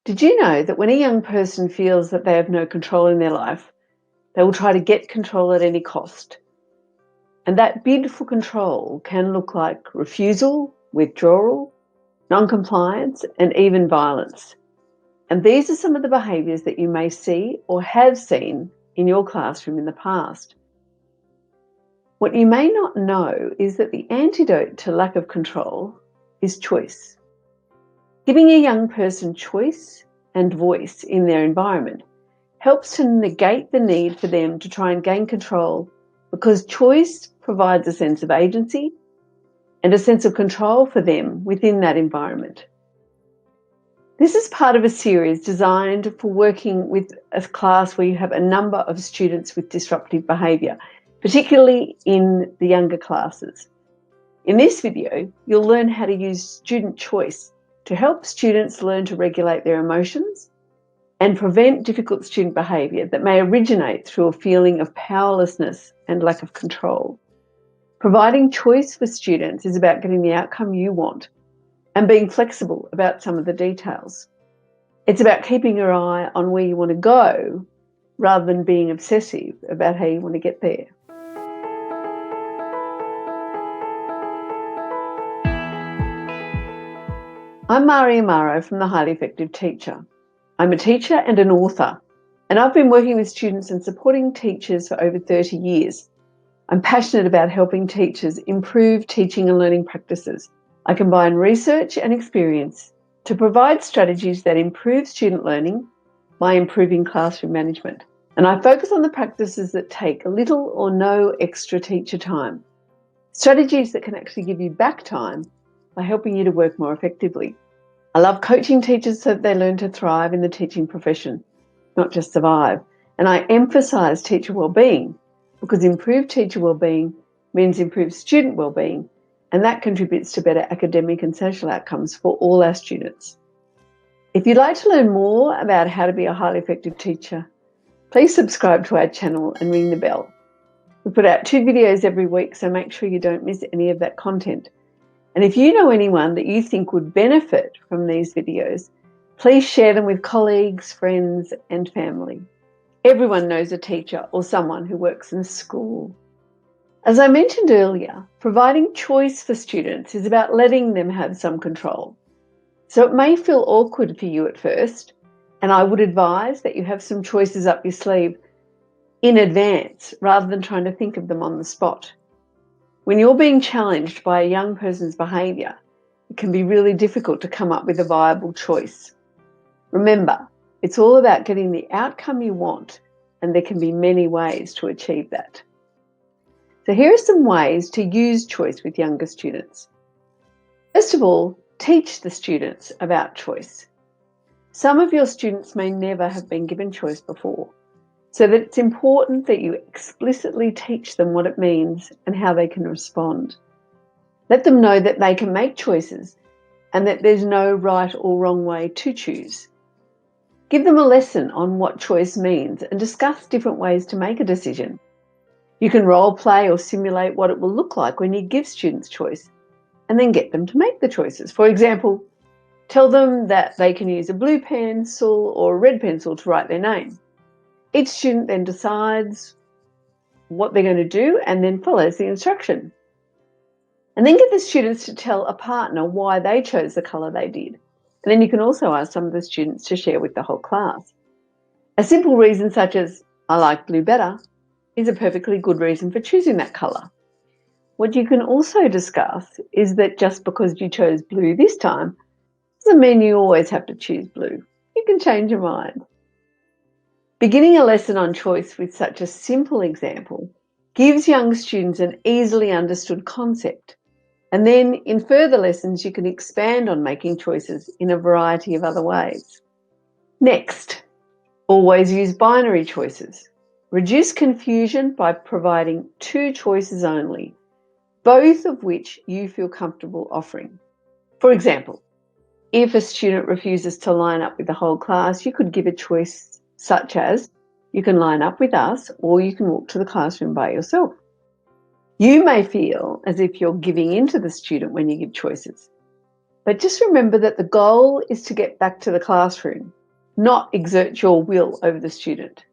Did you know that when a young person feels that they have no control in their life, they will try to get control at any cost? And that bid for control can look like refusal, withdrawal, non-compliance, and even violence. And these are some of the behaviours that you may see or have seen in your classroom in the past. What you may not know is that the antidote to lack of control is choice. Giving a young person choice and voice in their environment helps to negate the need for them to try and gain control, because choice provides a sense of agency and a sense of control for them within that environment. This is part of a series designed for working with a class where you have a number of students with disruptive behaviour, particularly in the younger classes. In this video, you'll learn how to use student choice to help students learn to regulate their emotions and prevent difficult student behaviour that may originate through a feeling of powerlessness and lack of control. Providing choice for students is about getting the outcome you want and being flexible about some of the details. It's about keeping your eye on where you want to go rather than being obsessive about how you want to get there. I'm Mari Amaro from The Highly Effective Teacher. I'm a teacher and an author, and I've been working with students and supporting teachers for over 30 years. I'm passionate about helping teachers improve teaching and learning practices. I combine research and experience to provide strategies that improve student learning by improving classroom management. And I focus on the practices that take little or no extra teacher time. Strategies that can actually give you back time by helping you to work more effectively. I love coaching teachers so that they learn to thrive in the teaching profession, not just survive. And I emphasise teacher wellbeing because improved teacher wellbeing means improved student wellbeing, and that contributes to better academic and social outcomes for all our students. If you'd like to learn more about how to be a highly effective teacher, please subscribe to our channel and ring the bell. We put out 2 videos every week, so make sure you don't miss any of that content. And if you know anyone that you think would benefit from these videos, please share them with colleagues, friends, and family. Everyone knows a teacher or someone who works in school. As I mentioned earlier, providing choice for students is about letting them have some control. So it may feel awkward for you at first, and I would advise that you have some choices up your sleeve in advance rather than trying to think of them on the spot. When you're being challenged by a young person's behaviour, it can be really difficult to come up with a viable choice. Remember, it's all about getting the outcome you want, and there can be many ways to achieve that. So here are some ways to use choice with younger students. First of all, teach the students about choice. Some of your students may never have been given choice before, so that it's important that you explicitly teach them what it means and how they can respond. Let them know that they can make choices and that there's no right or wrong way to choose. Give them a lesson on what choice means and discuss different ways to make a decision. You can role play or simulate what it will look like when you give students choice and then get them to make the choices. For example, tell them that they can use a blue pencil or a red pencil to write their name. Each student then decides what they're going to do and then follows the instruction. And then get the students to tell a partner why they chose the colour they did. And then you can also ask some of the students to share with the whole class. A simple reason such as, "I like blue better," is a perfectly good reason for choosing that colour. What you can also discuss is that just because you chose blue this time doesn't mean you always have to choose blue. You can change your mind. Beginning a lesson on choice with such a simple example gives young students an easily understood concept. And then in further lessons, you can expand on making choices in a variety of other ways. Next, always use binary choices. Reduce confusion by providing 2 choices only, both of which you feel comfortable offering. For example, if a student refuses to line up with the whole class, you could give a choice such as, you can line up with us or you can walk to the classroom by yourself. You may feel as if you're giving in to the student when you give choices, But just remember that the goal is to get back to the classroom, not exert your will over the student.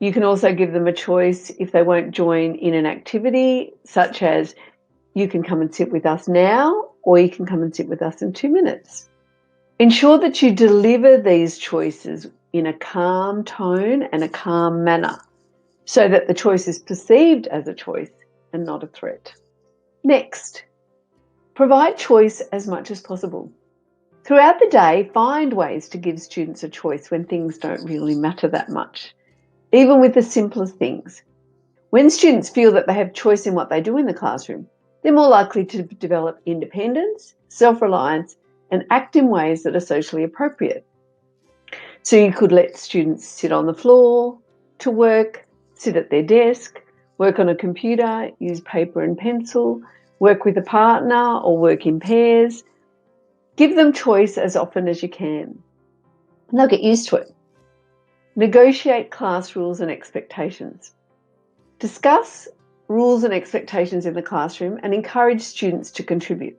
You can also give them a choice if they won't join in an activity, such as you can come and sit with us now, or you can come and sit with us in 2 minutes. Ensure that you deliver these choices in a calm tone and a calm manner so that the choice is perceived as a choice and not a threat. Next, provide choice as much as possible. Throughout the day, find ways to give students a choice when things don't really matter that much, even with the simplest things. When students feel that they have choice in what they do in the classroom, they're more likely to develop independence, self-reliance, and act in ways that are socially appropriate. So you could let students sit on the floor to work, sit at their desk, work on a computer, use paper and pencil, work with a partner or work in pairs. Give them choice as often as you can, and they'll get used to it. Negotiate class rules and expectations. Discuss rules and expectations in the classroom and encourage students to contribute.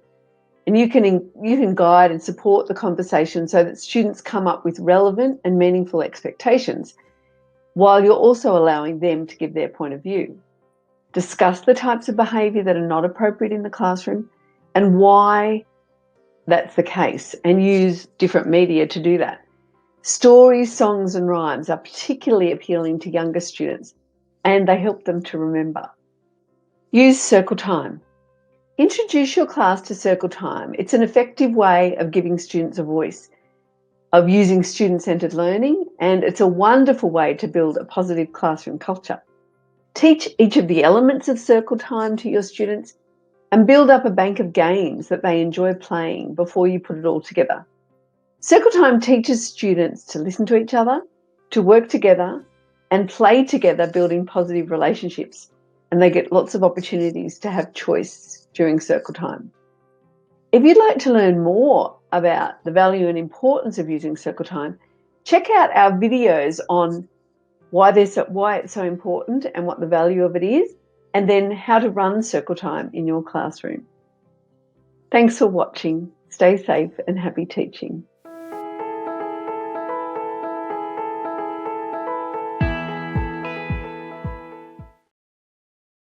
And you can guide and support the conversation so that students come up with relevant and meaningful expectations, while you're also allowing them to give their point of view. Discuss the types of behaviour that are not appropriate in the classroom and why that's the case, and use different media to do that. Stories, songs and rhymes are particularly appealing to younger students, and they help them to remember. Use circle time. Introduce your class to circle time. It's an effective way of giving students a voice, of using student-centred learning, and it's a wonderful way to build a positive classroom culture. Teach each of the elements of circle time to your students and build up a bank of games that they enjoy playing before you put it all together. Circle time teaches students to listen to each other, to work together and play together, building positive relationships, and they get lots of opportunities to have choice during circle time. If you'd like to learn more about the value and importance of using circle time, check out our videos on why it's so important and what the value of it is, and then how to run circle time in your classroom. Thanks for watching. Stay safe and happy teaching.